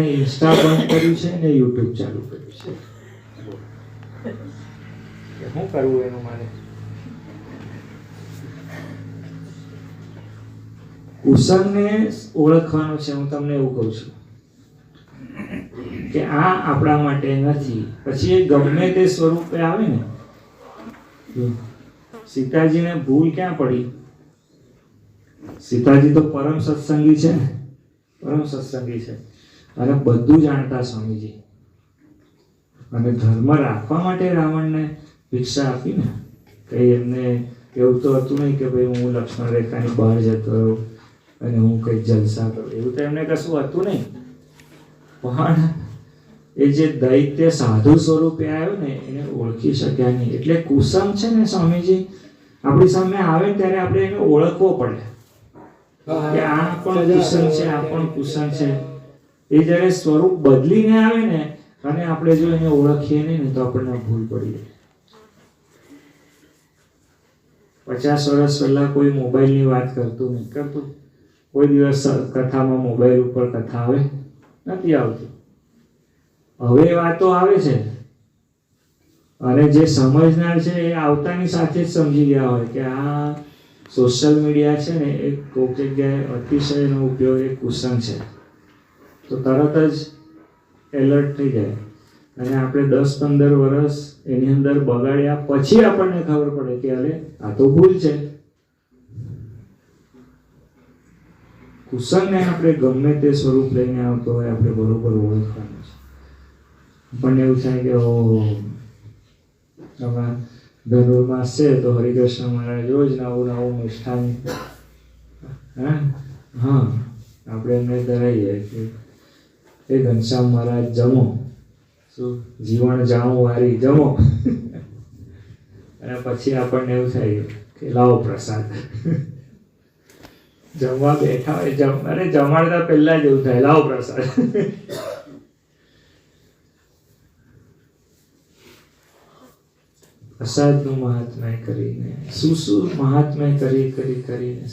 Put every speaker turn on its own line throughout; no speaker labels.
એને ઇન્સ્ટા બંધ કર્યું છે ને યુટ્યુબ ચાલુ કર્યું છે. શું કરવું એનું મારે? કુસંગને ઓળખવાનો છે. હું તમને એવું કહું છું કે આ આપણા માટે નથી. પછી એ ગમે તે સ્વરૂપે આવે ને. સીતાજીને ભૂલ ક્યાં પડી? સીતાજી તો પરમ સત્સંગી છે ને, પરમ સત્સંગી છે અને બધું જાણતા સ્વામીજી, અને ધર્મ રાખવા માટે રાવણને ભિક્ષા આપી ને. કઈ એમને એવું તો હતું નહીં કે ભાઈ હું લક્ષ્મણ રેખાની બહાર જતો રહ્યો અને હું કઈ જલસા કરું, એવું તો એમને કશું હતું નહીં. પણ એ જે દૈત્ય સાધુ સ્વરૂપે આવ્યો ને એને ઓળખી શક્યા નહીં. એટલે કુસંગ છે ને સ્વામીજી, આપણી સામે આવે ત્યારે આપણે એને ઓળખવો પડે કે આ પણ કુસંગ છે, આ પણ કુસંગ છે. એ જ્યારે સ્વરૂપ બદલીને આવે ને અને આપણે જો એને ઓળખીએ નહીં ને તો આપણને ભૂલ પડી જાય. 50 વર્ષ પહેલા કોઈ મોબાઈલની વાત કરતું નહીં, કરતું કોઈ દિવસ કથામાં મોબાઈલ ઉપર કથા આવે નથી આવતી. હવે વાતો આવે છે અને જે સમજનાર છે એ આવતાની સાથે જ સમજી ગયા હોય કે આ સોશિયલ મીડિયા છે ને એ કોઈક જગ્યાએ અતિશયનો ઉપયોગ એ કુસંગ છે, તો તરત જ એલર્ટ થઈ જાય. અને આપણે 10-15 વર્ષ એની અંદર બગાડ્યા પછી આપણને ખબર પડે કે અરે આ તો ભૂલ છે. કુસંગને આપણે ગમે તે સ્વરૂપ લઈને આવતો હોય આપણે બરોબર ઓળખવાનું છે. પણ એવું થાય કે ધનુર્માસ છે તો હરિકૃષ્ણ મહારાજ રોજ નવું મિષ્ઠાન આપણે એમને ધરાઈએ કે એ ઘનશ્યામ મહારાજ જમો, શું જીવન જાણું વારી જમો. અને પછી આપણને એવું થાય કે લાવો પ્રસાદ. જમવા બેઠા હોય અરે જમાડતા પહેલા જ એવું થાય લાવો પ્રસાદ. પ્રસાદનું મહાત્મ્ય કરીને શું મહાત્મ્ય કરીને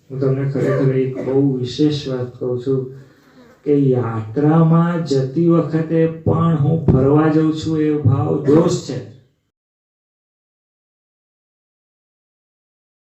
હું તમને ખરેખર એક બહુ વિશેષ વાત કહું છું કે યાત્રામાં જતી વખતે પણ હું ફરવા જઉં છું એ ભાવ દોષ છે.